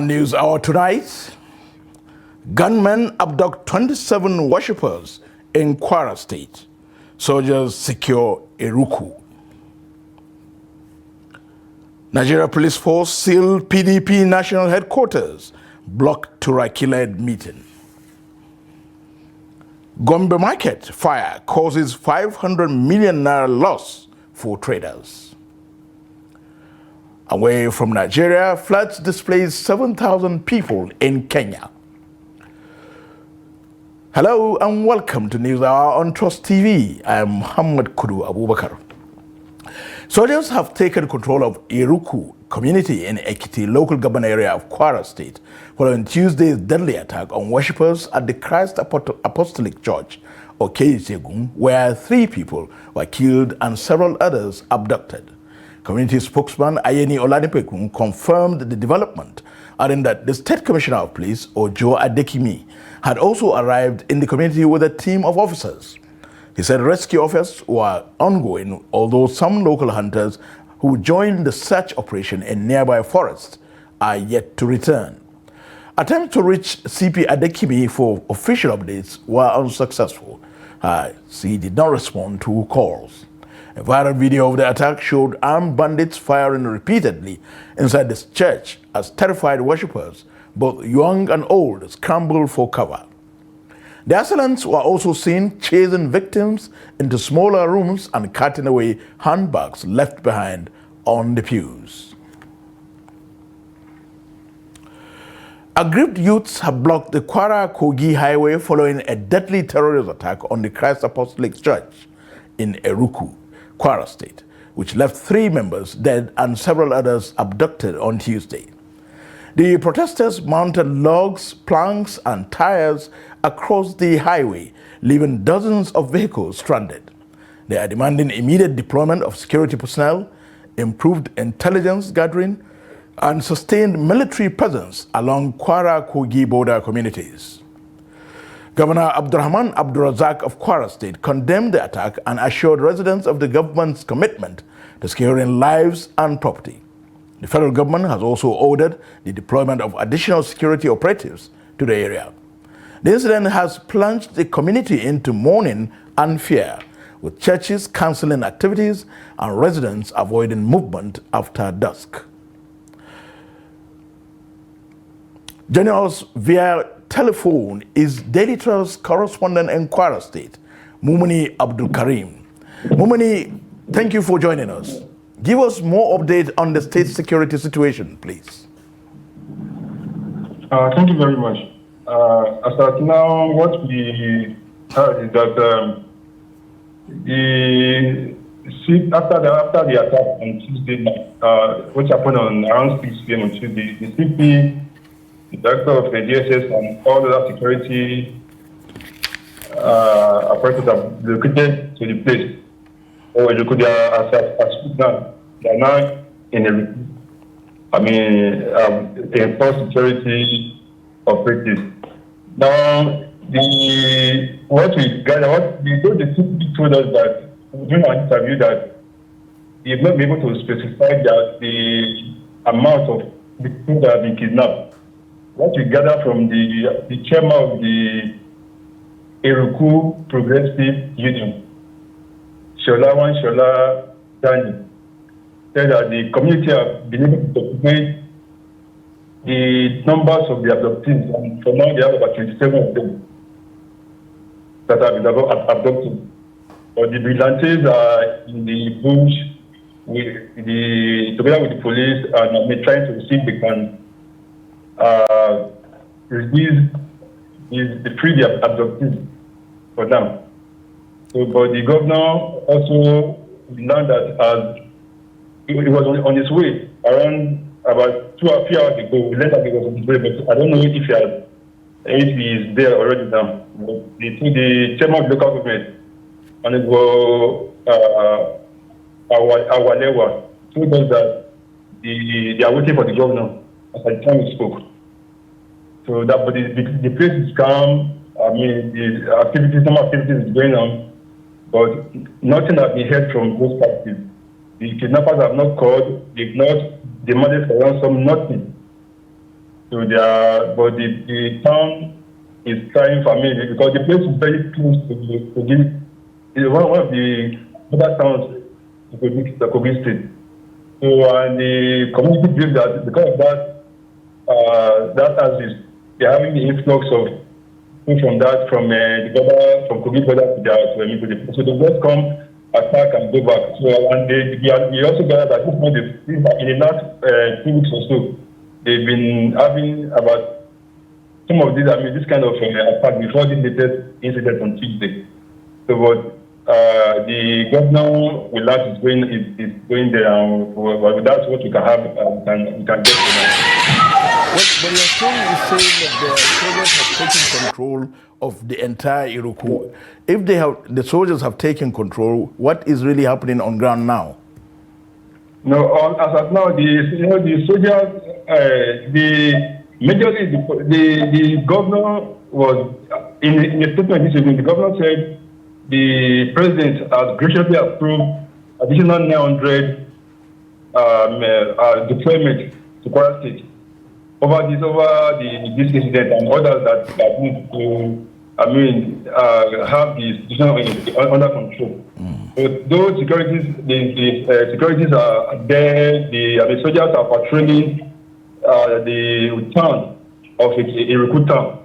On News Hour tonight, gunmen abduct 27 worshippers in Kwara State. Soldiers secure Eruku. Nigeria Police Force sealed PDP national headquarters, blocked Turaki-Led meeting. Gombe market fire causes 500 million naira loss for traders. Away from Nigeria, floods displace 7,000 people in Kenya. Hello and welcome to News Hour on Trust TV. I am Muhammad Kudu Abubakar. Soldiers have taken control of Eruku community in Ekiti local government area of Kwara State following Tuesday's deadly attack on worshippers at the Christ Apostolic Church, or KCG, where 3 people were killed and several others abducted. Community spokesman Ayeni Oladipekun confirmed the development, adding that the State Commissioner of Police, Ojo Adekimi, had also arrived in the community with a team of officers. He said rescue efforts were ongoing, although some local hunters who joined the search operation in nearby forests are yet to return. Attempts to reach CP Adekimi for official updates were unsuccessful. He did not respond to calls. A viral video of the attack showed armed bandits firing repeatedly inside the church as terrified worshippers, both young and old, scrambled for cover. The assailants were also seen chasing victims into smaller rooms and carting away handbags left behind on the pews. Aggrieved youths have blocked the Kwara-Kogi highway following a deadly terrorist attack on the Christ Apostolic Church in Eruku, Kwara State, which left 3 members dead and several others abducted on Tuesday. The protesters mounted logs, planks, and tires across the highway, leaving dozens of vehicles stranded. They are demanding immediate deployment of security personnel, improved intelligence gathering, and sustained military presence along Kwara-Kogi border communities. Governor Abdurrahman Abdurazak of Kwara State condemned the attack and assured residents of the government's commitment to securing lives and property. The federal government has also ordered the deployment of additional security operatives to the area. The incident has plunged the community into mourning and fear, with churches cancelling activities and residents avoiding movement after dusk. Joining us via telephone is Daily Trust correspondent in Kwara State, Mumuni Abdul Karim. Mumuni, thank you for joining us. Give us more update on the state security situation, please. Thank you very much. As of now, what we heard is that after the attack on Tuesday night, which happened on around 6 p.m. on Tuesday, the CP, the director of the DSS, and all other security apparatus have located to the place. Or you could as now, they are now in enforced security operatives. Now, what the CP told us that during our interview that they have not been able to specify that the amount of the people that have been kidnapped. What we gather from the chairman of the Eruku Progressive Union, Shola Dani, said that the community have been able to document the numbers of the abductees, and for now they have about 27 of them that have been abducted. But the vigilantes are in the bush together with the police, and trying to see if they can release the free abductees for now. So, but the governor also learned that as he was on his way around about 2 hours ago. We learned that he was on his way, but I don't know if he is there already now. But the chairman of the local government, and it was Awalewa, told us that they are waiting for the governor at the time we spoke. So that, but the place is calm. I mean, some activities is going on, but nothing has been heard from those parties. The kidnappers have not called, they've not demanded for ransom, nothing. So but the town is trying for me because the place is very close to this. It's one of the other towns in the Kogi state. So and the community believes that because of that axis, they're having the influx of people from the border, from Kogi border to the so they just come, attack and go back. So and they also gather that in the last 2 weeks or so, they've been having about some of these, this kind of attack before the latest incident on Tuesday. So but the governor will is going there, but that's what we can have, we can get tonight. But your story is saying that the soldiers have taken control of the entire Iruku. If the soldiers have taken control, what is really happening on ground now? No, as of now, the soldiers, the governor was in a statement this evening. The governor said the president has graciously approved additional 900 deployment to Kwara State over this incident and others that need to have the situation under control. But those securities, the securities are there. The soldiers are patrolling the town of a recruit town.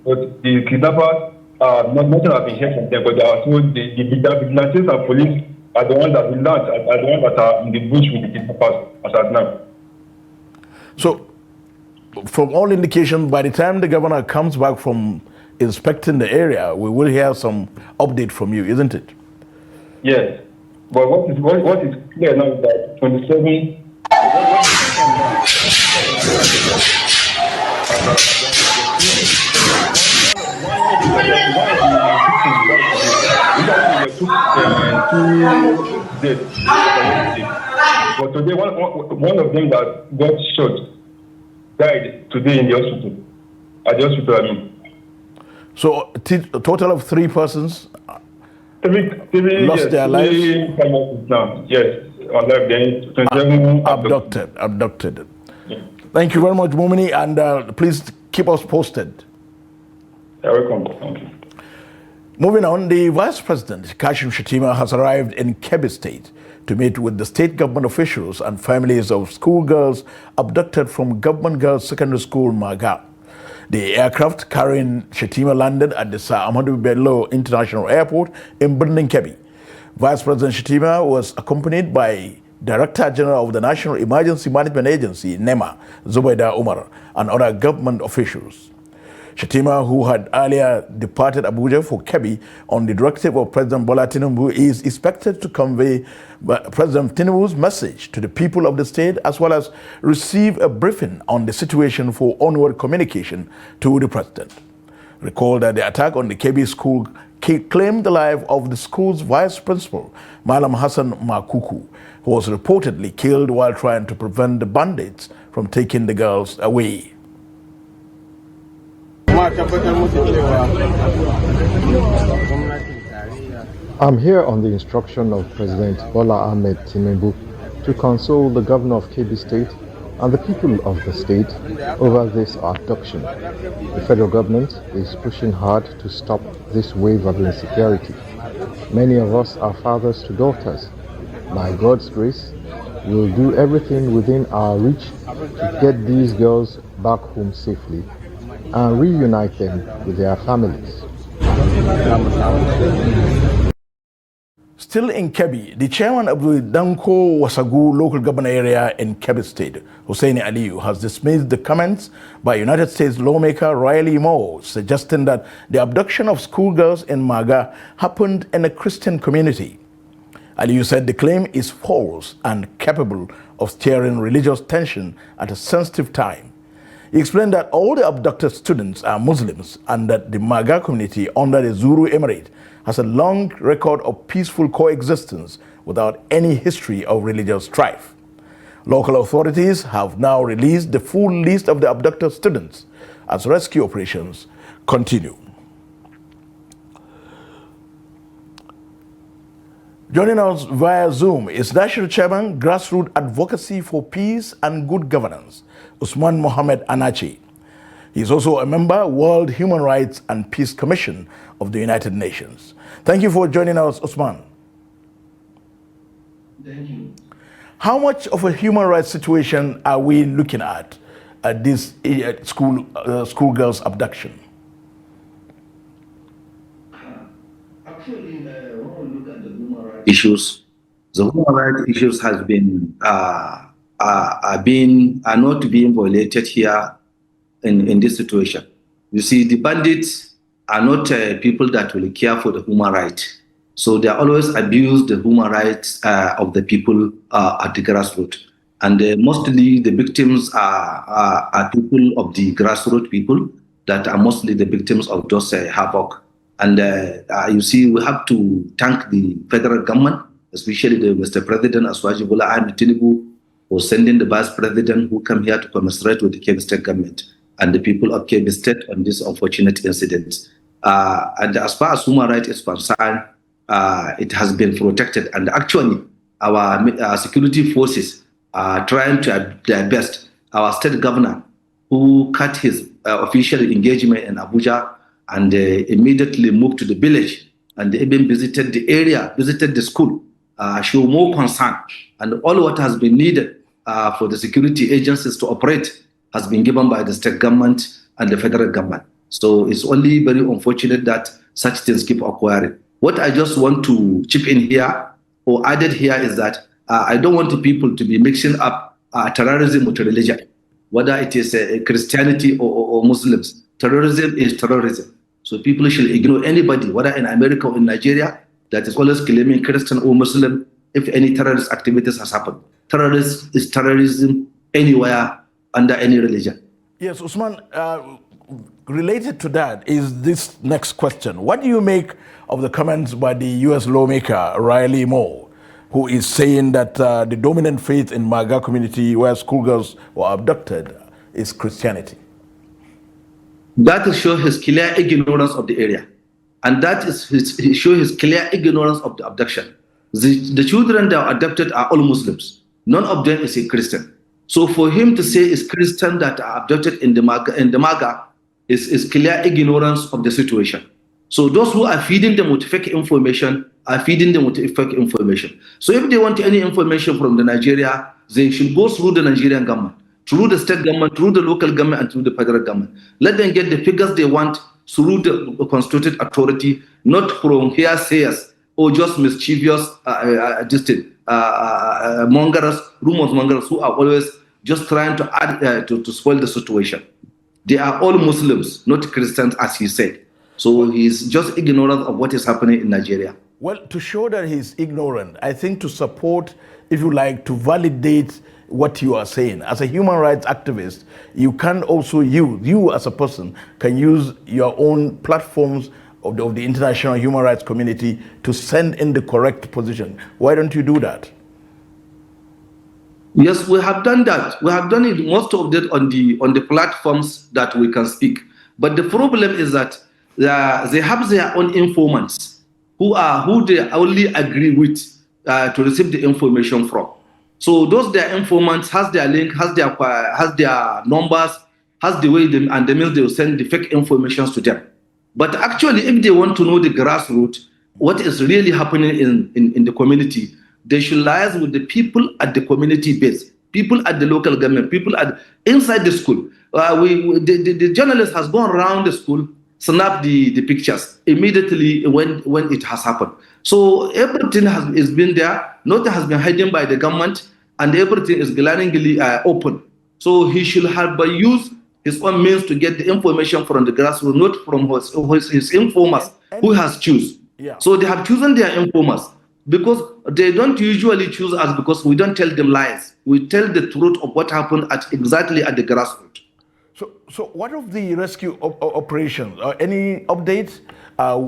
But the kidnappers, nothing has been heard from them. But the vigilantes and police are the ones that are in the bush with the kidnappers as at now. So, from all indications, by the time the governor comes back from inspecting the area, we will hear some update from you, isn't it? Yes, but what is clear now is that 27. But today, one of them that got shot died today in the hospital. At the hospital, So a total of 3 persons three lost their lives? Now. Yes, on life then 27 abducted. Yeah. Thank you very much, Mumini, and please keep us posted. You're welcome. Thank you. Moving on, the Vice President, Kashim Shettima, has arrived in Kebbi State to meet with the state government officials and families of schoolgirls abducted from Government Girls Secondary School, Maga. The aircraft carrying Shettima landed at the Sir Ahmadu Bello International Airport in Birnin Kebbi. Vice President Shettima was accompanied by Director General of the National Emergency Management Agency, NEMA, Zubaida Umar, and other government officials. Shettima, who had earlier departed Abuja for Kebbi on the directive of President Bola Tinubu, is expected to convey President Tinubu's message to the people of the state, as well as receive a briefing on the situation for onward communication to the president. Recall that the attack on the Kebbi school claimed the life of the school's vice principal, Malam Hassan Makuku, who was reportedly killed while trying to prevent the bandits from taking the girls away. I'm here on the instruction of President Bola Ahmed Tinubu to console the governor of Kebbi State and the people of the state over this abduction. The federal government is pushing hard to stop this wave of insecurity. Many of us are fathers to daughters. By God's grace, we'll do everything within our reach to get these girls back home safely and reunite them with their families. Still in Kebbi, the chairman of the Danko Wasagu local government area in Kebbi State, Husseini Aliyu, has dismissed the comments by United States lawmaker Riley Moore, suggesting that the abduction of schoolgirls in Maga happened in a Christian community. Aliyu said the claim is false and capable of stirring religious tension at a sensitive time. He explained that all the abducted students are Muslims and that the Maga community under the Zuru Emirate has a long record of peaceful coexistence without any history of religious strife. Local authorities have now released the full list of the abducted students as rescue operations continue. Joining us via Zoom is National Chairman, Grassroots Advocacy for Peace and Good Governance, Usman Mohammed Anachi. He is also a member, World Human Rights and Peace Commission of the United Nations. Thank you for joining us, Usman. Thank you. How much of a human rights situation are we looking at this schoolgirls abduction? Actually, when we look at the human rights issues, the human rights issues has been are not being violated here in this situation. You see, the bandits are not people that will care for the human rights. So they always abuse the human rights of the people at the grassroots. And mostly the victims are people of the grassroots people that are mostly the victims of those havoc. And you see, we have to thank the federal government, especially the Mr. President Aswaji Bola Ahmed Tinubu, for sending the vice president who came here to commiserate with the Kebbi State government and the people of Kebbi State on this unfortunate incident. And as far as human rights is concerned, it has been protected, and actually our security forces are trying to their best. Our state governor, who cut his official engagement in Abuja and immediately moved to the village and even visited the area, visited the school, show more concern, and all what has been needed for the security agencies to operate has been given by the state government and the federal government. So it's only very unfortunate that such things keep occurring. What I just want to chip in here or added here is that I don't want the people to be mixing up terrorism with religion, whether it is Christianity or Muslims. Terrorism is terrorism. So people should ignore anybody, whether in America or in Nigeria, that is always claiming Christian or Muslim if any terrorist activities has happened. Terrorism is terrorism anywhere under any religion. Yes, Usman, related to that is this next question. What do you make of the comments by the U.S. lawmaker Riley Moore, who is saying that the dominant faith in Maga community where schoolgirls were abducted is Christianity? That shows his clear ignorance of the area. And that is shows his clear ignorance of the abduction. The children that are abducted are all Muslims. None of them is a Christian. So for him to say it's Christian that are abducted in the Maga is clear ignorance of the situation. So those who are feeding them with fake information are feeding them with fake information. So if they want any information from the Nigeria, they should go through the Nigerian government, through the state government, through the local government, and through the federal government. Let them get the figures they want through the constituted authority, not from hearsayers or just mischievous rumors mongers who are always just trying to add to spoil the situation. They are all Muslims, not Christians, as he said. So he's just ignorant of what is happening in Nigeria. Well, to show that he's ignorant, I think to support, if you like, to validate what you are saying. As a human rights activist, you can also use, you as a person, can use your own platforms of the international human rights community to send in the correct position. Why don't you do that? Yes, we have done that. We have done it, most of it on the platforms that we can speak. But the problem is that they have their own informants who they only agree with to receive the information from. So those their informants has their link, has their numbers, has the way and the means they will send the fake information to them. But actually, if they want to know the grassroots, what is really happening in the community, they should liaise with the people at the community base, people at the local government, people inside the school. The journalist has gone around the school, snap the pictures immediately when it has happened. So everything has been there, nothing has been hidden by the government, and everything is glaringly open. So he should have used his own means to get the information from the grassroots, not from his informers who has chosen. Yeah. So they have chosen their informers because they don't usually choose us because we don't tell them lies. We tell the truth of what happened exactly at the grassroots. So what of the rescue operations? Any updates?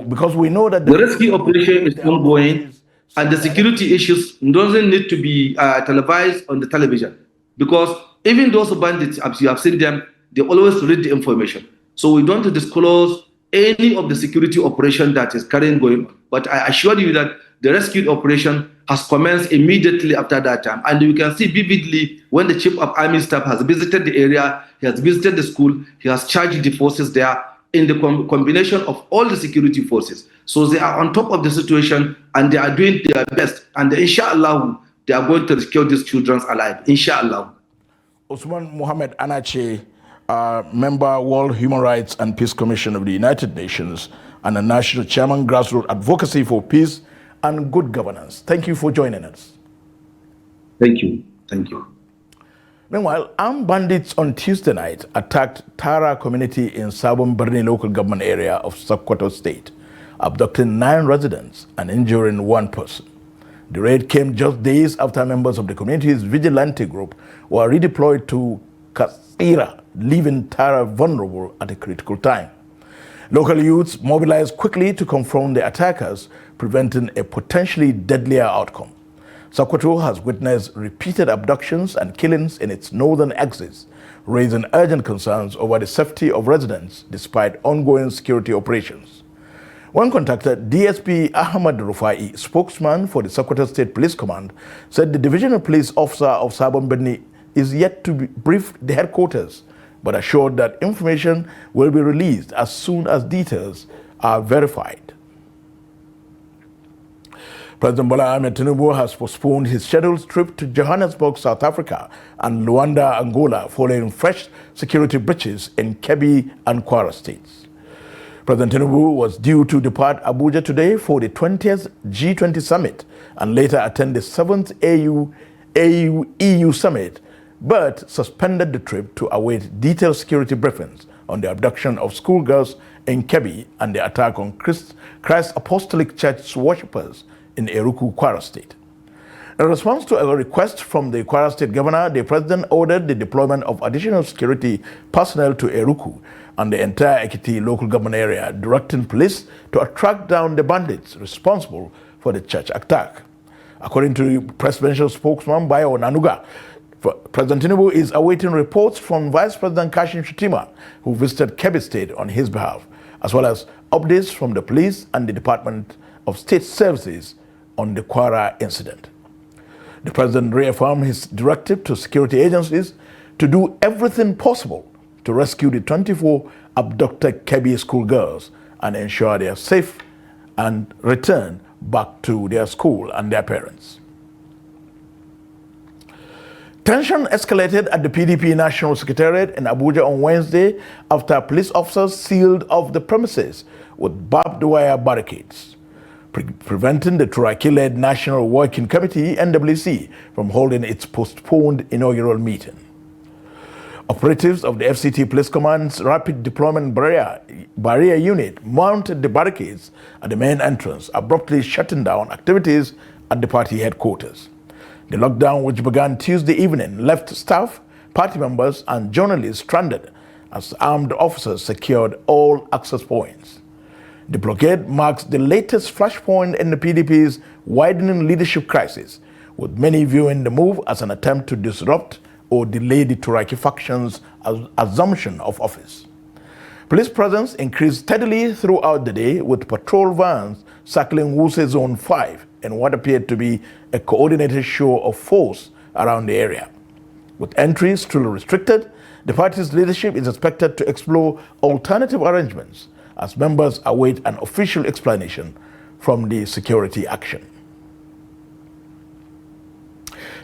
Because we know that the rescue operation is ongoing, and the security issues doesn't need to be televised on the television, because even those bandits, as you have seen them, they always read the information. So we don't disclose any of the security operation that is currently going on. But I assure you that the rescue operation has commenced immediately after that time. And you can see vividly when the Chief of Army Staff has visited the area, he has visited the school, he has charged the forces there in the combination of all the security forces. So they are on top of the situation and they are doing their best. And inshallah, they are going to rescue these children alive, inshallah. Usman Mohammed Anache, member World Human Rights and Peace Commission of the United Nations and a national chairman, Grassroots Advocacy for Peace and Good Governance. Thank you for joining us. Thank you. Thank you. Meanwhile, armed bandits on Tuesday night attacked Tara community in Sabon Birni local government area of Sokoto state, abducting 9 residents and injuring 1 person. The raid came just days after members of the community's vigilante group were redeployed to Kasira, leaving Tara vulnerable at a critical time. Local youths mobilized quickly to confront the attackers, preventing a potentially deadlier outcome. Sokoto has witnessed repeated abductions and killings in its northern axis, raising urgent concerns over the safety of residents despite ongoing security operations. When contacted, DSP Ahmad Rufai, spokesman for the Sokoto State Police Command, said the divisional police officer of Sabon Birni is yet to brief the headquarters, but assured that information will be released as soon as details are verified. President Bola Ahmed Tinubu has postponed his scheduled trip to Johannesburg, South Africa and Luanda, Angola, following fresh security breaches in Kebbi and Kwara states. President Tinubu was due to depart Abuja today for the 20th G20 summit and later attend the 7th AU-EU summit, but suspended the trip to await detailed security briefings on the abduction of schoolgirls in Kebbi and the attack on Christ Apostolic Church worshippers in Eruku, Kwara State. In response to a request from the Kwara State Governor, the President ordered the deployment of additional security personnel to Eruku and the entire Ekiti local government area, directing police to track down the bandits responsible for the church attack. According to presidential spokesman Bayo Nanuga, President Tinubu is awaiting reports from Vice President Kashim Shettima, who visited Kebbi State on his behalf, as well as updates from the police and the Department of State Services on the Kwara incident. The President reaffirmed his directive to security agencies to do everything possible to rescue the 24 abducted Kebbi schoolgirls and ensure they are safe and return back to their school and their parents. Tension escalated at the PDP National Secretariat in Abuja on Wednesday after police officers sealed off the premises with barbed wire barricades, preventing the Turaki-Led National Working Committee (NWC) from holding its postponed inaugural meeting. Operatives of the FCT Police Command's Rapid Deployment Barrier Unit mounted the barricades at the main entrance, abruptly shutting down activities at the party headquarters. The lockdown, which began Tuesday evening, left staff, party members, and journalists stranded as armed officers secured all access points. The blockade marks the latest flashpoint in the PDP's widening leadership crisis, with many viewing the move as an attempt to disrupt or delay the Turaki faction's assumption of office. Police presence increased steadily throughout the day, with patrol vans circling Wuse Zone 5 in what appeared to be a coordinated show of force around the area. With entry still restricted, the party's leadership is expected to explore alternative arrangements as members await an official explanation from the security action.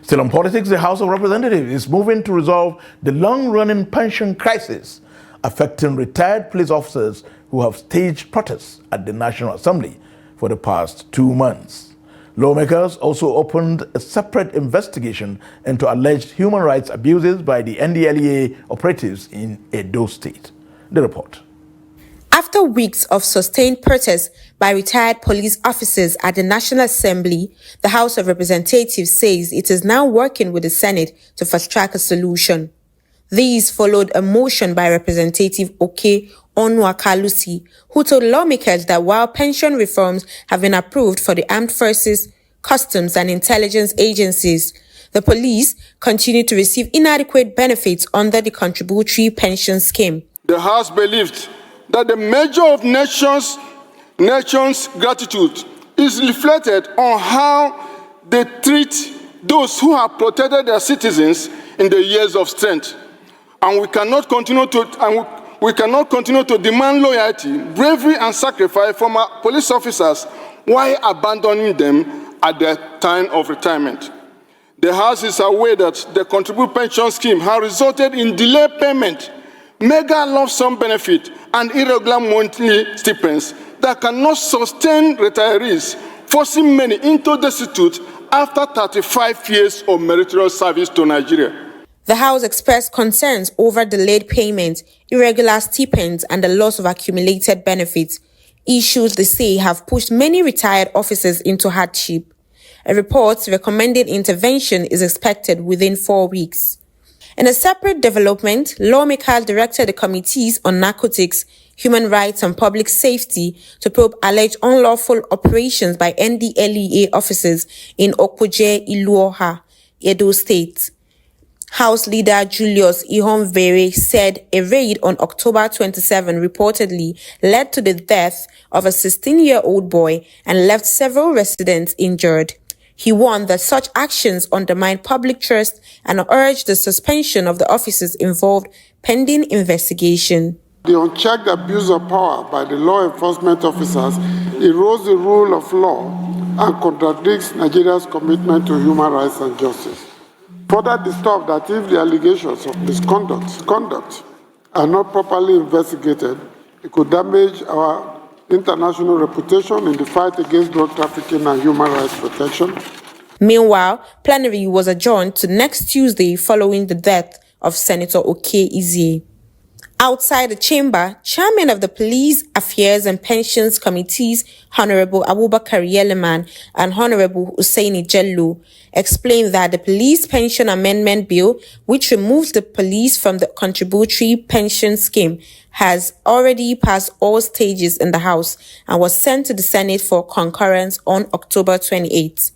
Still on politics, the House of Representatives is moving to resolve the long-running pension crisis affecting retired police officers who have staged protests at the National Assembly for the past 2 months. Lawmakers also opened a separate investigation into alleged human rights abuses by the NDLEA operatives in Edo State. The report. After weeks of sustained protests by retired police officers at the National Assembly, the House of Representatives says it is now working with the Senate to fast-track a solution. These followed a motion by Representative Oke Onwakalusi, who told lawmakers that while pension reforms have been approved for the armed forces, customs and intelligence agencies, the police continue to receive inadequate benefits under the contributory pension scheme. The House believed that the measure of nation's gratitude is reflected on how they treat those who have protected their citizens in the years of strength. And we cannot continue to demand loyalty, bravery, and sacrifice from our police officers while abandoning them at their time of retirement. The House is aware that the contribute pension scheme has resulted in delayed payment, mega lump sum benefit, and irregular monthly stipends that cannot sustain retirees, forcing many into destitute after 35 years of meritorious service to Nigeria. The House expressed concerns over delayed payments, irregular stipends, and the loss of accumulated benefits, issues they say have pushed many retired officers into hardship. A report recommending intervention is expected within 4 weeks. In a separate development, lawmakers directed the Committees on Narcotics, Human Rights and Public Safety to probe alleged unlawful operations by NDLEA officers in Okuje, Iluoha, Edo State. House Leader Julius Ihonvere said a raid on October 27 reportedly led to the death of a 16-year-old boy and left several residents injured. He warned that such actions undermine public trust and urged the suspension of the officers involved pending investigation. The unchecked abuse of power by the law enforcement officers erodes the rule of law and contradicts Nigeria's commitment to human rights and justice. Further disturbed that if the allegations of misconduct are not properly investigated, it could damage our international reputation in the fight against drug trafficking and human rights protection. Meanwhile, plenary was adjourned to next Tuesday following the death of Senator Oke Izie. Outside the chamber, Chairman of the Police Affairs and Pensions Committees, Honorable Abubakar Yeleman and Honorable Hussaini Jello, explained that the Police Pension Amendment Bill, which removes the police from the contributory pension scheme, has already passed all stages in the House and was sent to the Senate for concurrence on October 28.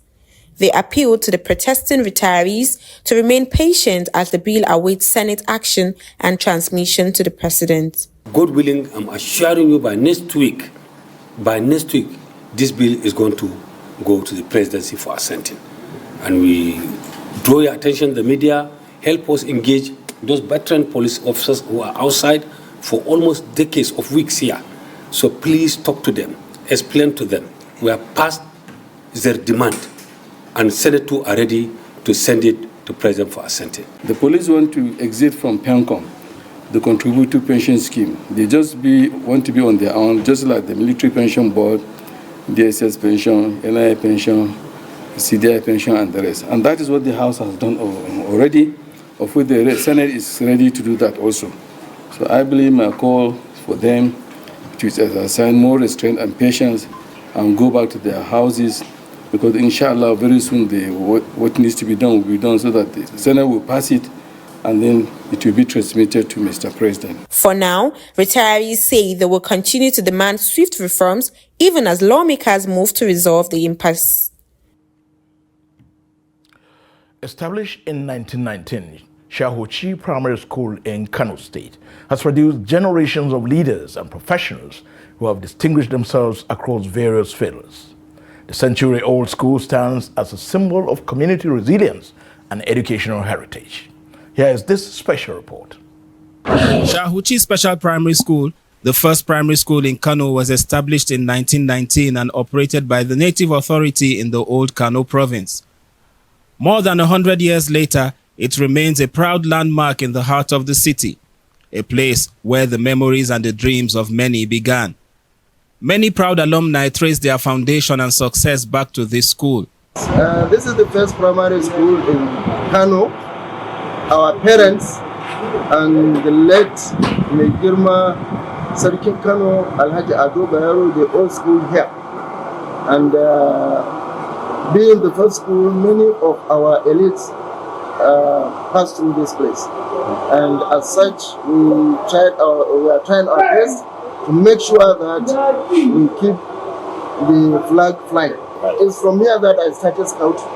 They appealed to the protesting retirees to remain patient as the bill awaits Senate action and transmission to the President. God willing, I'm assuring you by next week, this bill is going to go to the presidency for assenting. And we draw your attention, the media, help us engage those veteran police officers who are outside for almost decades of weeks here. So please talk to them, explain to them. We are past their demand. And Senate too are ready to send it to President for assenting. The police want to exit from PENCOM, the contributory pension scheme. They just want to be on their own, just like the military pension board, DSS pension, NIA pension, CDI pension, and the rest. And that is what the House has done already, of which the Senate is ready to do that also. So I believe my call for them to assign more restraint and patience and go back to their houses, because inshallah very soon what needs to be done will be done, so that the Senate will pass it and then it will be transmitted to Mr. President. For now, retirees say they will continue to demand swift reforms even as lawmakers move to resolve the impasse. Established in 1919, Shahuchi Primary School in Kano State has produced generations of leaders and professionals who have distinguished themselves across various fields. The century-old school stands as a symbol of community resilience and educational heritage. Here is this special report. Shahuchi Special Primary School, the first primary school in Kano, was established in 1919 and operated by the native authority in the old Kano province. More than 100 years later, it remains a proud landmark in the heart of the city, a place where the memories and the dreams of many began. Many proud alumni trace their foundation and success back to this school. This is the first primary school in Kano. Our parents and the late Megirma Sarkin Kano, Alhaji Ado Bayero, they all schooled here. And being the first school, many of our elites passed through this place. And as such, we are trying our best to make sure that we keep the flag flying. It's from here that I started scouting.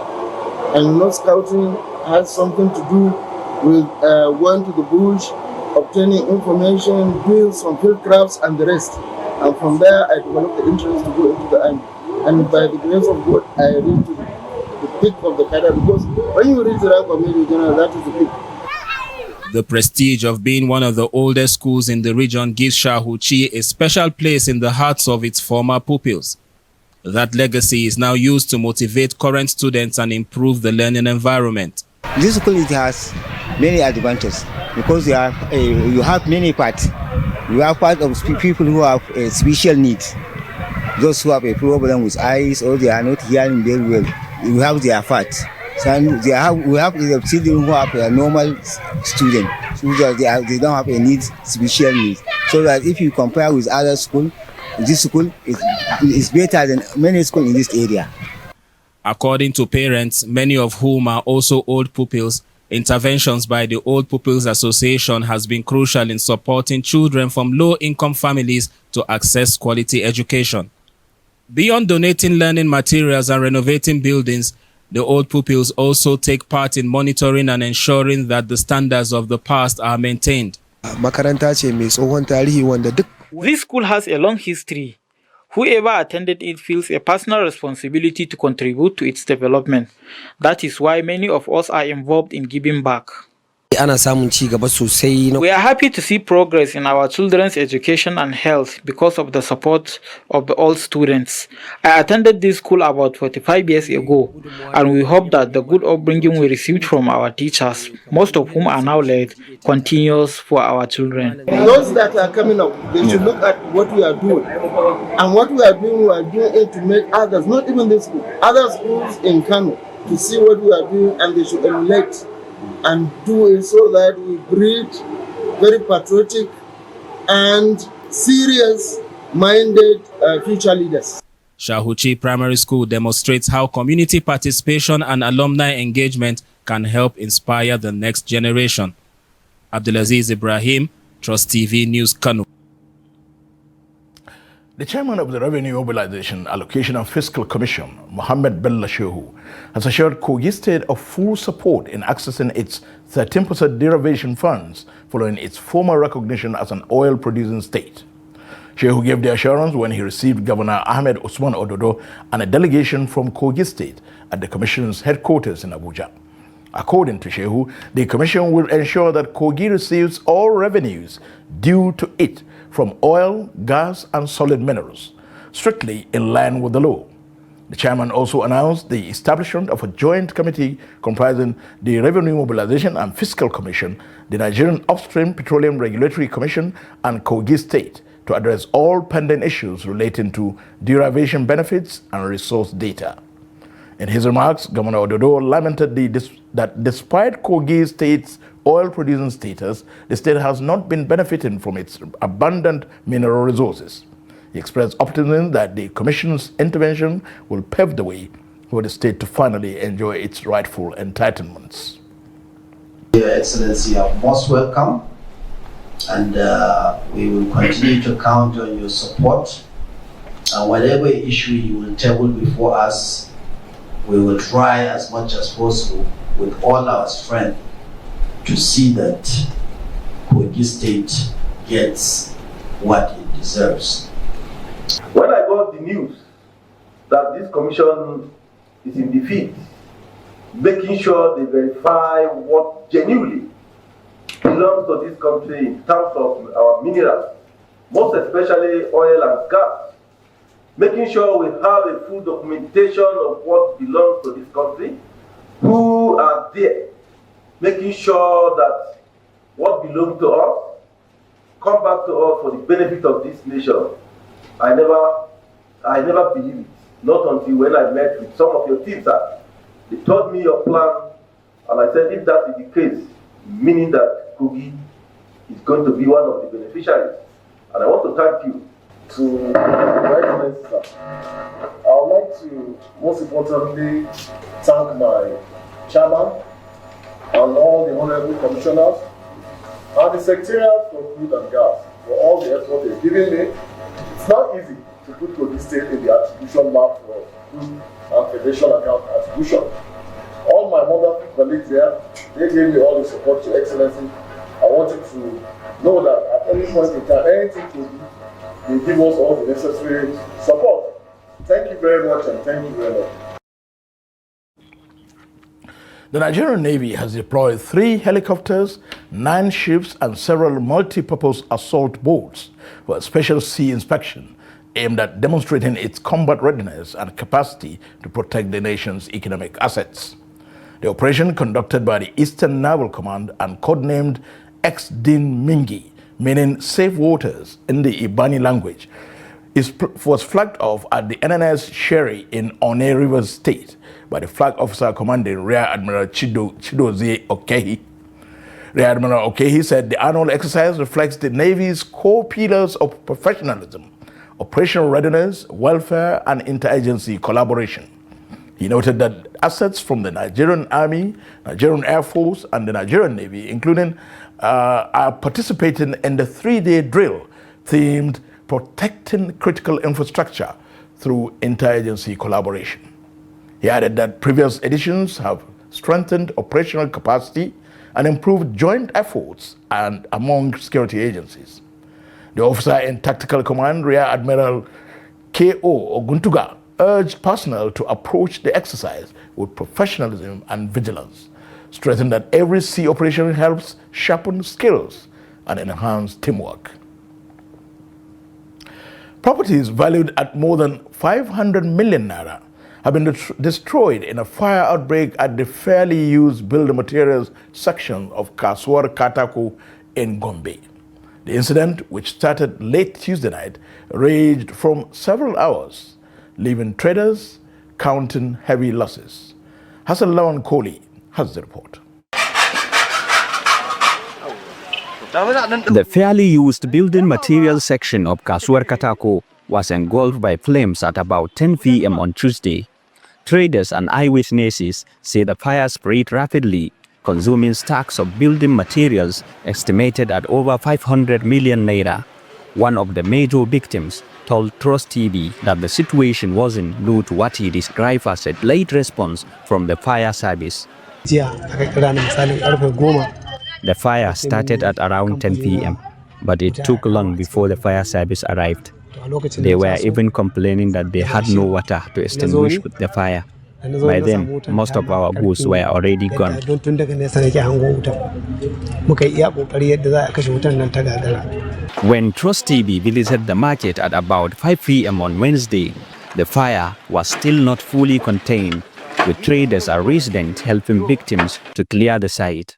And scouting has something to do with going to the bush, obtaining information, doing some field crafts and the rest. And from there, I developed the interest to go into the army. And by the grace of God, I reached the peak of the career, because when you reach the rank of Major General, that is the peak. The prestige of being one of the oldest schools in the region gives Shahuchi a special place in the hearts of its former pupils. That legacy is now used to motivate current students and improve the learning environment. This school has many advantages because you have many parts. You have part of people who have special needs. Those who have a problem with eyes or they are not hearing very well, you have their parts. So we have the children who have a normal student, so that they don't have a special needs. So that if you compare with other schools, this school is better than many schools in this area. According to parents, many of whom are also old pupils, interventions by the Old Pupils Association has been crucial in supporting children from low-income families to access quality education. Beyond donating learning materials and renovating buildings, the old pupils also take part in monitoring and ensuring that the standards of the past are maintained. This school has a long history. Whoever attended it feels a personal responsibility to contribute to its development. That is why many of us are involved in giving back. We are happy to see progress in our children's education and health because of the support of all students. I attended this school about 45 years ago, and we hope that the good upbringing we received from our teachers, most of whom are now late, continues for our children. Those that are coming up, they should look at what we are doing. And what we are doing it to make others, not even this school, other schools in Kano, to see what we are doing, and they should emulate and do it so that we breed very patriotic and serious-minded future leaders. Shahuchi Primary School demonstrates how community participation and alumni engagement can help inspire the next generation. Abdulaziz Ibrahim, Trust TV News, Kano. The chairman of the Revenue Mobilization, Allocation and Fiscal Commission, Mohammed Bello Shehu, has assured Kogi State of full support in accessing its 13% derivation funds following its former recognition as an oil-producing state. Shehu gave the assurance when he received Governor Ahmed Usman Ododo and a delegation from Kogi State at the Commission's headquarters in Abuja. According to Shehu, the Commission will ensure that Kogi receives all revenues due to it from oil, gas, and solid minerals, strictly in line with the law. The chairman also announced the establishment of a joint committee comprising the Revenue Mobilization and Fiscal Commission, the Nigerian Upstream Petroleum Regulatory Commission, and Kogi State to address all pending issues relating to derivation benefits and resource data. In his remarks, Governor Ododo lamented that despite Kogi State's oil-producing status, the state has not been benefiting from its abundant mineral resources. He expressed optimism that the Commission's intervention will pave the way for the state to finally enjoy its rightful entitlements. Your Excellency, you are most welcome, and we will continue to count on your support. And whatever issue you will table before us, we will try as much as possible with all our strength to see that Kogi State gets what it deserves. When I got the news that this commission is in defeat, making sure they verify what genuinely belongs to this country in terms of our minerals, most especially oil and gas, making sure we have a full documentation of what belongs to this country, who are there, making sure that what belongs to us come back to us for the benefit of this nation. I never believed it, not until when I met with some of your teams. They told me your plan, and I said, if that is the case, meaning that Kogi is going to be one of the beneficiaries. And I want to thank you. To Your Excellency, I would like to most importantly thank my chairman and all the honorable commissioners and the secretariat for food and gas for all the effort they've given me. It's not easy to put Kogi State in the attribution map for food and federation account attribution. All my wonderful colleagues there, they gave me all the support, Your Excellency. I want you to know that at any point in time, anything to do, they give us all the necessary support. Thank you very much, and thank you very much. The Nigerian Navy has deployed 3 helicopters, 9 ships, and several multi-purpose assault boats for a special sea inspection aimed at demonstrating its combat readiness and capacity to protect the nation's economic assets. The operation, conducted by the Eastern Naval Command and codenamed Ex-Din Mingi, meaning safe waters in the Ibani language, was flagged off at the NNS Sherry in One Rivers State by the flag officer commanding Rear Admiral Chidozie Okehi. Rear Admiral Okehi said the annual exercise reflects the Navy's core pillars of professionalism, operational readiness, welfare, and interagency collaboration. He noted that assets from the Nigerian Army, Nigerian Air Force, and the Nigerian Navy, including, are participating in the 3-day drill themed Protecting Critical Infrastructure through Interagency Collaboration. He added that previous editions have strengthened operational capacity and improved joint efforts and among security agencies. The officer in Tactical Command, Rear Admiral K.O. Oguntuga, urged personnel to approach the exercise with professionalism and vigilance, stressing that every sea operation helps sharpen skills and enhance teamwork. Properties valued at more than 500 million naira have been destroyed in a fire outbreak at the fairly used building materials section of Kasuwar Katako in Gombe. The incident, which started late Tuesday night, raged from several hours, leaving traders counting heavy losses. Hassan Lawan Kohli has the report. The fairly used building materials section of Kasuwar Katako was engulfed by flames at about 10 p.m. on Tuesday. Traders and eyewitnesses say the fire spread rapidly, consuming stacks of building materials estimated at over 500 million naira. One of the major victims told Trust TV that the situation wasn't due to what he described as a late response from the fire service. The fire started at around 10 p.m., but it took long before the fire service arrived. They were even complaining that they had no water to extinguish the fire. By then, most of our goods were already gone. When Trust TV visited the market at about 5 p.m. on Wednesday, the fire was still not fully contained, with traders and residents helping victims to clear the site.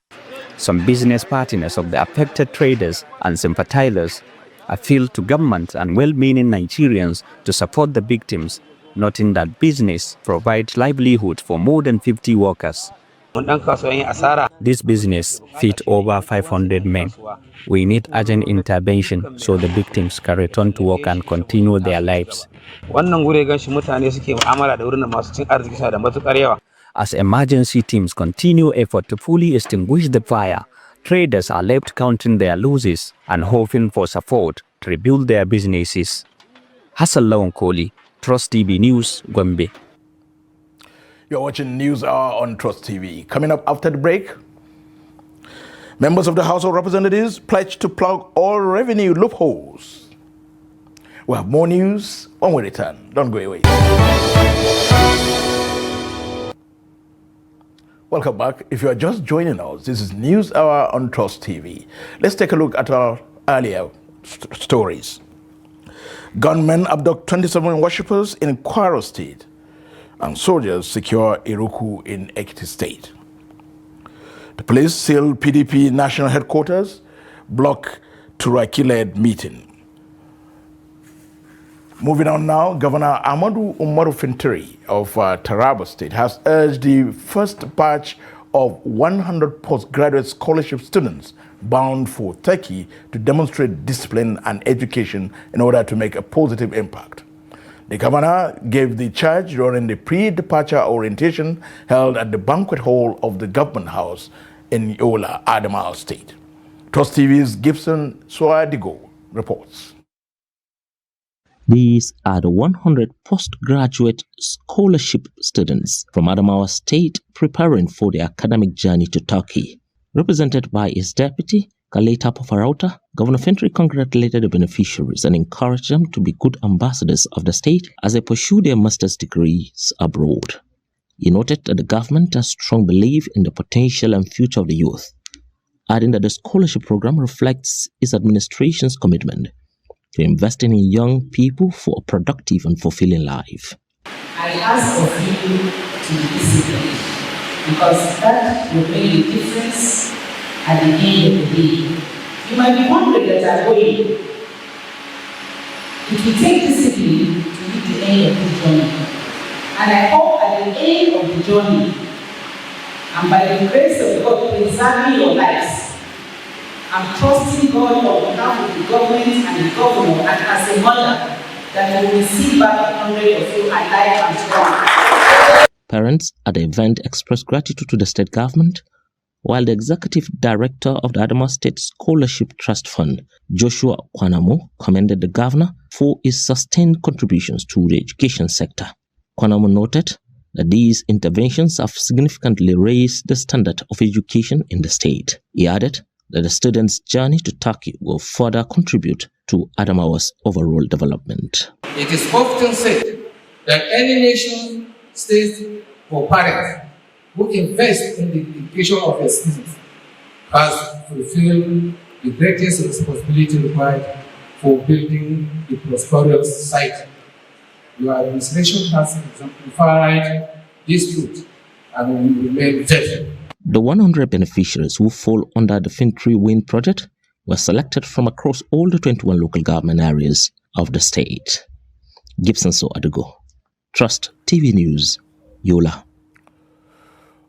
Some business partners of the affected traders and sympathizers appealed to government and well-meaning Nigerians to support the victims, noting that business provides livelihood for more than 50 workers. This business feeds over 500 men. We need urgent intervention so the victims can return to work and continue their lives. As emergency teams continue effort to fully extinguish the fire, traders are left counting their losses and hoping for support to rebuild their businesses. Hassan Lawan Kohli, Trust TV News, Gombe. You're watching News Hour on Trust TV. Coming up after the break, members of the House of Representatives pledge to plug all revenue loopholes. We'll have more news when we return. Don't go away. Welcome back. If you are just joining us, this is News Hour on Trust TV. Let's take a look at our earlier stories. Gunmen abduct 27 worshippers in Kwara State, and soldiers secure Iruku in Ekiti State. The police seal PDP national headquarters, block Turaki-Led meeting. Moving on now, Governor Ahmadu Umaru Fintiri of Taraba State has urged the first batch of 100 postgraduate scholarship students bound for Turkey to demonstrate discipline and education in order to make a positive impact. The governor gave the charge during the pre-departure orientation held at the banquet hall of the government house in Yola, Adamawa State. Trust TV's Gibson Suadigo reports. These are the 100 postgraduate scholarship students from Adamawa State preparing for their academic journey to Turkey. Represented by his deputy, Kaleta Pofarauta, Governor Fintri congratulated the beneficiaries and encouraged them to be good ambassadors of the state as they pursue their master's degrees abroad. He noted that the government has strong belief in the potential and future of the youth, adding that the scholarship program reflects its administration's commitment to investing in young people for a productive and fulfilling life. I ask of you to be disciplined, because that will make a difference at the end of the day. You might be wondering that I'm going. It will take discipline to reach the end of the journey. And I hope at the end of the journey, and by the grace of God preserving your lives, I'm trusting God on behalf of the government and the governor, and as a mother, that you will receive back 100 of you alive and strong. Parents at the event expressed gratitude to the state government, while the executive director of the Adamawa State Scholarship Trust Fund, Joshua Kwanamo, commended the governor for his sustained contributions to the education sector. Kwanamo noted that these interventions have significantly raised the standard of education in the state. He added that the students' journey to Turkey will further contribute to Adamawa's overall development. It is often said that any nation, state, or parent who invests in the education of its citizens has fulfilled the greatest responsibility required for building a prosperous society. Your administration has exemplified this truth and will remain faithful. The 100 beneficiaries who fall under the Fintri Wind project were selected from across all the 21 local government areas of the state. Gibson So Adugo, Trust TV News, Yola.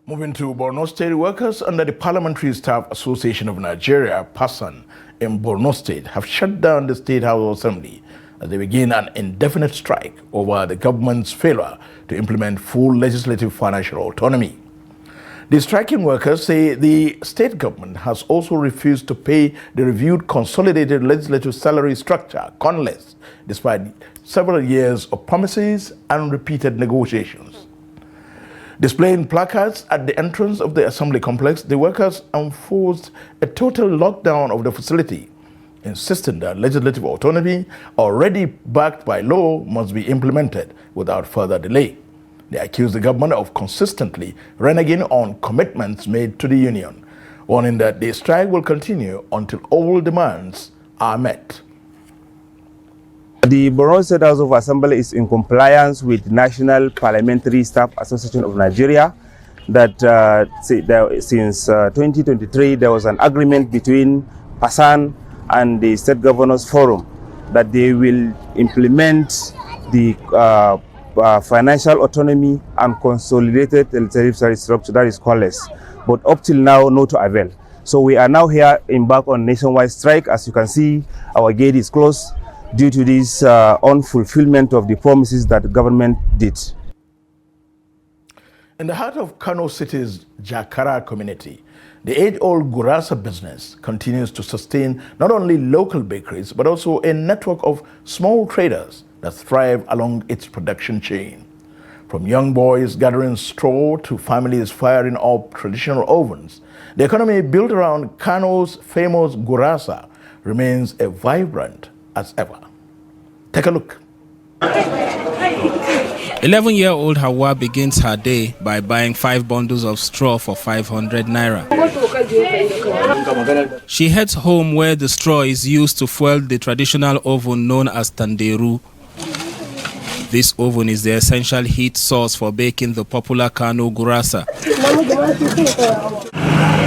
Moving to Borno State, workers under the Parliamentary Staff Association of Nigeria, PASAN, in Borno State have shut down the State House Assembly as they begin an indefinite strike over the government's failure to implement full legislative financial autonomy. The striking workers say the state government has also refused to pay the reviewed Consolidated Legislative Salary Structure, CONLES, despite several years of promises and repeated negotiations. Displaying placards at the entrance of the assembly complex, the workers enforced a total lockdown of the facility, insisting that legislative autonomy, already backed by law, must be implemented without further delay. They accused the government of consistently reneging on commitments made to the union, warning that the strike will continue until all demands are met. The Borno State House of Assembly is in compliance with National Parliamentary Staff Association of Nigeria that since 2023 there was an agreement between PASAN and the State Governors Forum that they will implement the financial autonomy and consolidated legislative salary structure, that is CONLES. But up till now, no to avail. So we are now here embarked on nationwide strike. As you can see, our gate is closed due to this unfulfillment of the promises that the government did. In the heart of Kano City's Jakara community, the age-old Gurasa business continues to sustain not only local bakeries, but also a network of small traders that thrive along its production chain. From young boys gathering straw to families firing up traditional ovens, the economy built around Kano's famous Gurasa remains as vibrant as ever. Take a look. 11-year-old Hawa begins her day by buying 5 bundles of straw for 500 naira. She heads home where the straw is used to fuel the traditional oven known as tanderu. This oven is the essential heat source for baking the popular Kano Gurasa.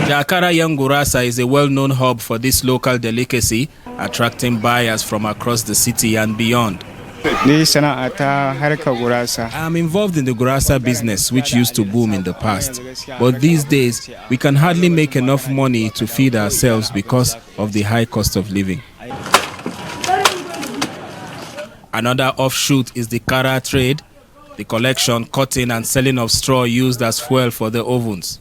Jakara Young Gurasa is a well-known hub for this local delicacy, attracting buyers from across the city and beyond. I am involved in the Gurasa business, which used to boom in the past. But these days, we can hardly make enough money to feed ourselves because of the high cost of living. Another offshoot is the Kara trade, the collection, cutting and selling of straw used as fuel for the ovens.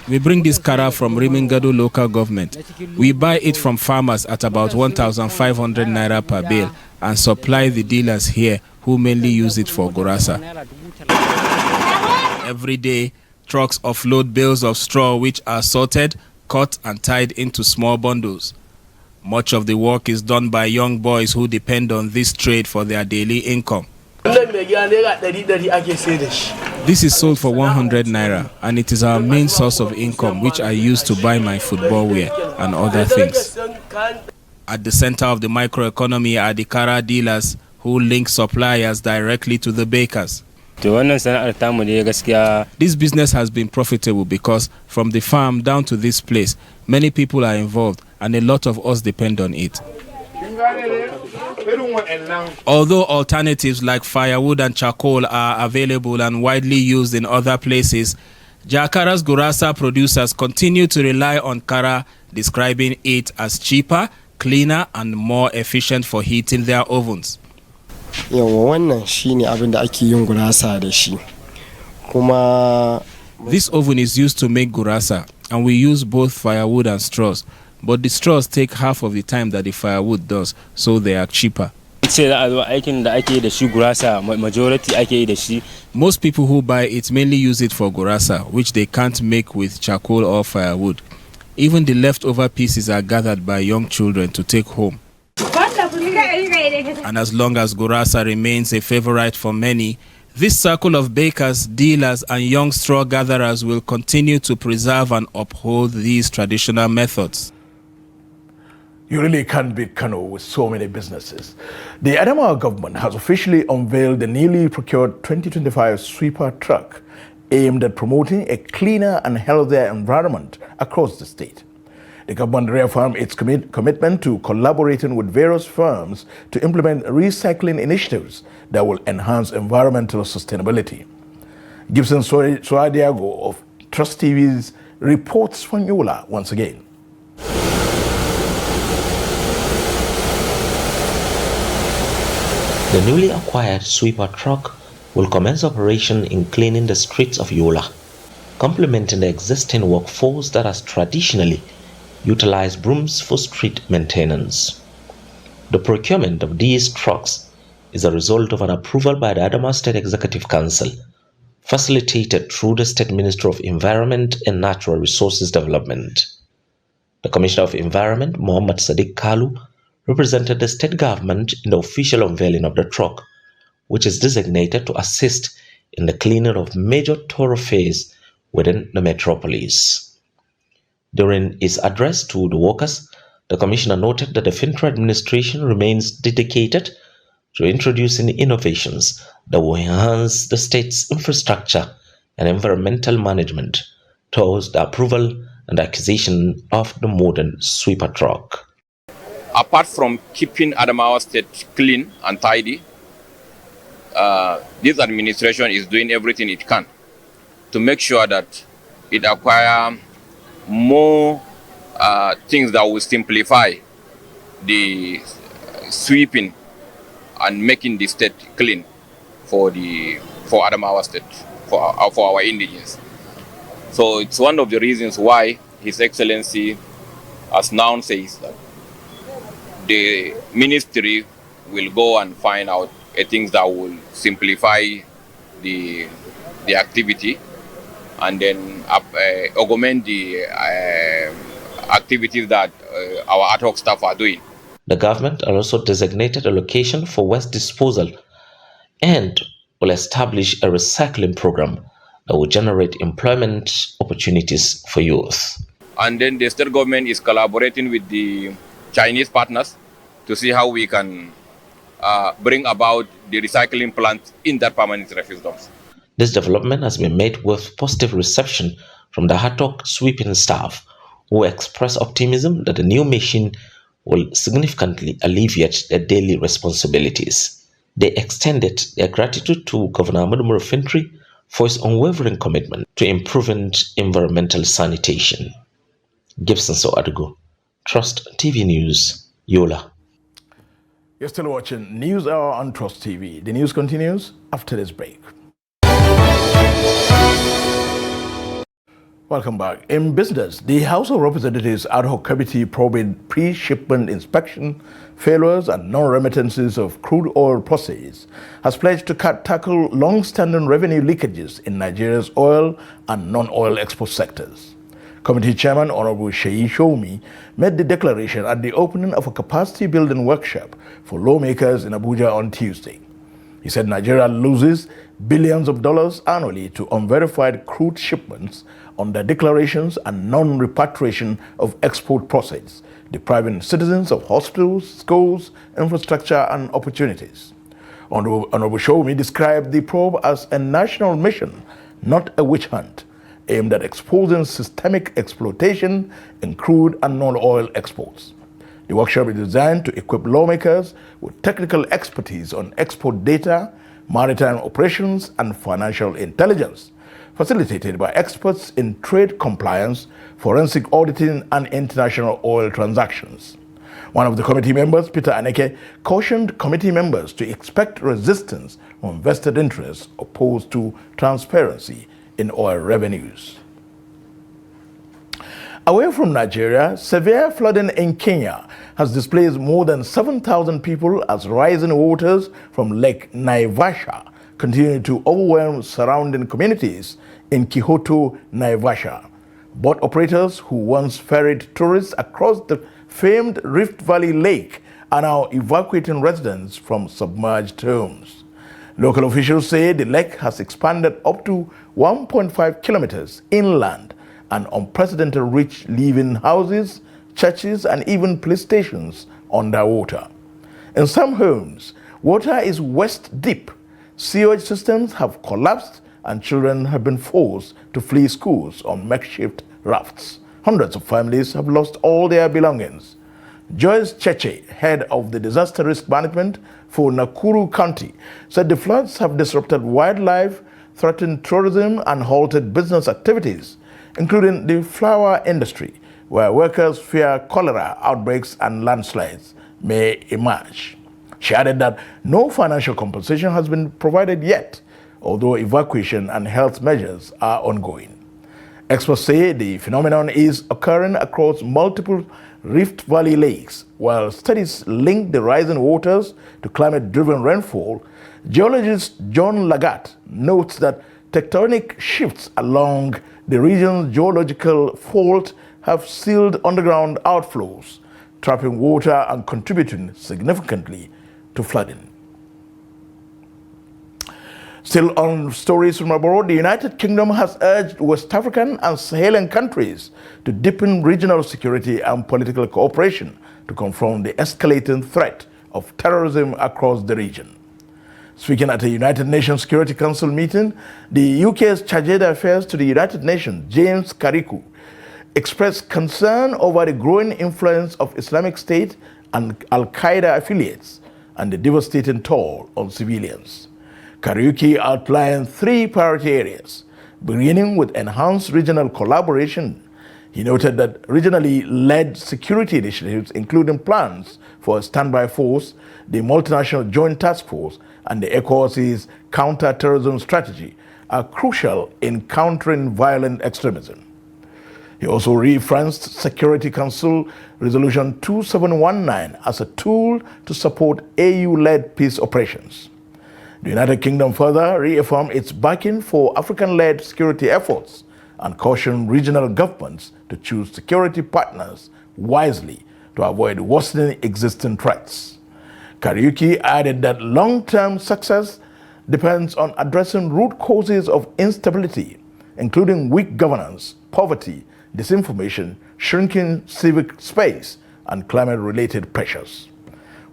We bring this Kara from Rimingado local government. We buy it from farmers at about 1,500 naira per bale and supply the dealers here who mainly use it for Gurasa. Every day, Trucks offload bales of straw which are sorted, cut and tied into small bundles. Much of the work is done by young boys who depend on this trade for their daily income. This is sold for 100 naira and it is our main source of income, which I use to buy my football wear and other things. At the center of the microeconomy are the Kara dealers who link suppliers directly to the bakers. This business has been profitable because from the farm down to this place, many people are involved and a lot of us depend on it. Although alternatives like firewood and charcoal are available and widely used in other places, Jakara's Gurasa producers continue to rely on Kara, describing it as cheaper, cleaner and more efficient for heating their ovens. This oven is used to make gurasa and we use both firewood and straws, but the straws take half of the time that the firewood does, so they are cheaper. Most people who buy it mainly use it for gurasa, which they can't make with charcoal or firewood. Even the leftover pieces are gathered by young children to take home. And as long as gurasa remains a favorite for many, this circle of bakers, dealers and young straw gatherers will continue to preserve and uphold these traditional methods. You really can't beat Kano with so many businesses. The Adamawa government has officially unveiled the newly procured 2025 sweeper truck aimed at promoting a cleaner and healthier environment across the state. The government reaffirmed its commitment to collaborating with various firms to implement recycling initiatives that will enhance environmental sustainability. Gibson Suadiago of Trust TV's reports from Yola once again. The newly acquired sweeper truck will commence operation in cleaning the streets of Yola, complementing the existing workforce that has traditionally utilized brooms for street maintenance. The procurement of these trucks is a result of an approval by the Adamawa State Executive Council, facilitated through the State Ministry of Environment and Natural Resources Development. The Commissioner of Environment, Muhammad Sadiq Kalu, represented the state government in the official unveiling of the truck, which is designated to assist in the cleaning of major thoroughfares within the metropolis. During his address to the workers, the Commissioner noted that the Fintra administration remains dedicated to introducing innovations that will enhance the state's infrastructure and environmental management towards the approval and acquisition of the modern sweeper truck. Apart from keeping Adamawa State clean and tidy, this administration is doing everything it can to make sure that it acquires more things that will simplify the sweeping and making the state clean for Adamawa State, for our indigenes. So it's one of the reasons why His Excellency has now says that the ministry will go and find out things that will simplify the activity and then augment the activities that our ad hoc staff are doing. The government also designated a location for waste disposal and will establish a recycling program that will generate employment opportunities for youth. And then the state government is collaborating with the Chinese partners to see how we can bring about the recycling plant in that permanent refuse dumps. This development has been met with positive reception from the ad hoc sweeping staff, who express optimism that the new machine will significantly alleviate their daily responsibilities. They extended their gratitude to Governor Ahmadu Murufintri for his unwavering commitment to improving environmental sanitation. Gibson Soadugo, Trust TV News, Yola. You're still watching News Hour on Trust TV. The news continues after this break. Welcome back. In business, the House of Representatives ad hoc committee probing pre-shipment inspection failures and non-remittances of crude oil proceeds has pledged to tackle long-standing revenue leakages in Nigeria's oil and non-oil export sectors. Committee Chairman Honorable Sheyi Shoumi made the declaration at the opening of a capacity-building workshop for lawmakers in Abuja on Tuesday. He said Nigeria loses billions of dollars annually to unverified crude shipments under declarations and non-repatriation of export proceeds, depriving citizens of hospitals, schools, infrastructure, and opportunities. Honorable Shoumi described the probe as a national mission, not a witch hunt, aimed at exposing systemic exploitation in crude and non-oil exports. The workshop is designed to equip lawmakers with technical expertise on export data, maritime operations, and financial intelligence, facilitated by experts in trade compliance, forensic auditing, and international oil transactions. One of the committee members, Peter Aneke, cautioned committee members to expect resistance from vested interests opposed to transparency in oil revenues. Away from Nigeria, severe flooding in Kenya has displaced more than 7,000 people as rising waters from Lake Naivasha continue to overwhelm surrounding communities in Kihoto, Naivasha. Boat operators who once ferried tourists across the famed Rift Valley Lake are now evacuating residents from submerged homes. Local officials say the lake has expanded up to 1.5 kilometers inland, an unprecedented reach, leaving houses, churches, and even police stations underwater. In some homes, water is waist deep, sewage systems have collapsed, and children have been forced to flee schools on makeshift rafts. Hundreds of families have lost all their belongings. Joyce Cheche, head of the disaster risk management for Nakuru County, said the floods have disrupted wildlife, threatened tourism, and halted business activities, including the flower industry, where workers fear cholera outbreaks and landslides may emerge. She added that no financial compensation has been provided yet, although evacuation and health measures are ongoing. Experts say the phenomenon is occurring across multiple Rift Valley lakes. While studies link the rising waters to climate-driven rainfall, geologist John Lagat notes that tectonic shifts along the region's geological fault have sealed underground outflows, trapping water and contributing significantly to flooding. Still on stories from abroad, the United Kingdom has urged West African and Saharan countries to deepen regional security and political cooperation to confront the escalating threat of terrorism across the region. Speaking at a United Nations Security Council meeting, the UK's Charge d'Affaires to the United Nations, James Kariku, expressed concern over the growing influence of Islamic State and Al-Qaeda affiliates and the devastating toll on civilians. Kariuki outlined 3 priority areas, beginning with enhanced regional collaboration. He noted that regionally led security initiatives, including plans for a standby force, the multinational joint task force, and the ECOWAS's counter-terrorism strategy, are crucial in countering violent extremism. He also referenced Security Council Resolution 2719 as a tool to support AU-led peace operations. The United Kingdom further reaffirmed its backing for African-led security efforts and cautioned regional governments to choose security partners wisely to avoid worsening existing threats. Kariuki added that long-term success depends on addressing root causes of instability, including weak governance, poverty, disinformation, shrinking civic space, and climate-related pressures.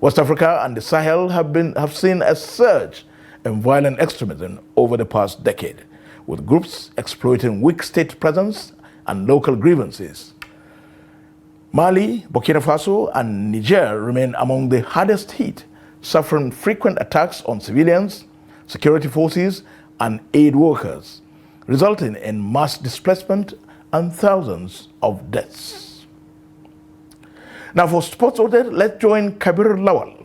West Africa and the Sahel have seen a surge in violent extremism over the past decade, with groups exploiting weak state presence and local grievances. Mali, Burkina Faso, and Niger remain among the hardest hit, suffering frequent attacks on civilians, security forces, and aid workers, resulting in mass displacement and thousands of deaths. Now for sports update, let's join Kabir Lawal.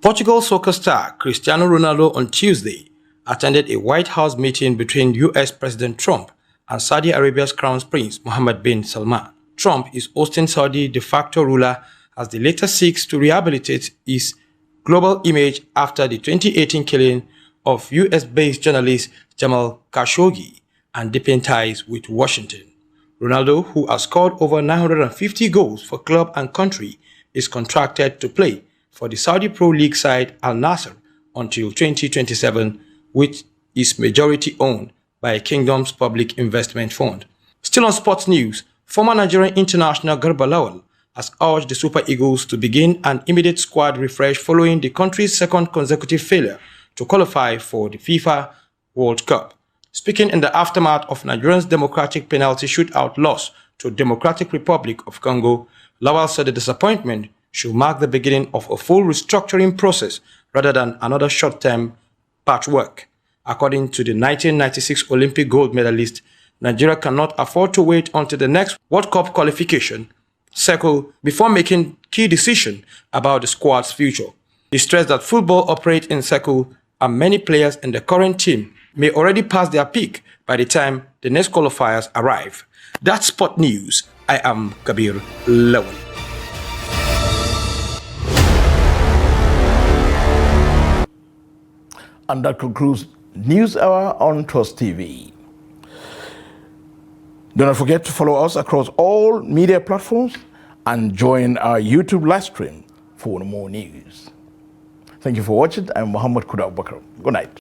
Portugal soccer star Cristiano Ronaldo on Tuesday attended a White House meeting between US President Trump and Saudi Arabia's Crown Prince Mohammed bin Salman. Trump is hosting Saudi de facto ruler as the latter seeks to rehabilitate his global image after the 2018 killing of US-based journalist Jamal Khashoggi and deepen ties with Washington. Ronaldo, who has scored over 950 goals for club and country, is contracted to play for the Saudi Pro League side Al Nassr until 2027, which is majority owned by a Kingdom's Public Investment Fund. Still on sports news, former Nigerian international Garba Lawal has urged the Super Eagles to begin an immediate squad refresh following the country's second consecutive failure to qualify for the FIFA World Cup. Speaking in the aftermath of Nigeria's democratic penalty shootout loss to Democratic Republic of Congo, Lawal said the disappointment should mark the beginning of a full restructuring process rather than another short-term patchwork. According to the 1996 Olympic gold medalist, Nigeria cannot afford to wait until the next World Cup qualification cycle before making key decisions about the squad's future. He stressed that football operates in cycle and many players in the current team may already pass their peak by the time the next qualifiers arrive. That's Sport News. I am Kabir Lawal. And that concludes News Hour on Trust TV. Do not forget to follow us across all media platforms and join our YouTube live stream for more news. Thank you for watching. I'm Muhammad Kuda Abubakar. Good night.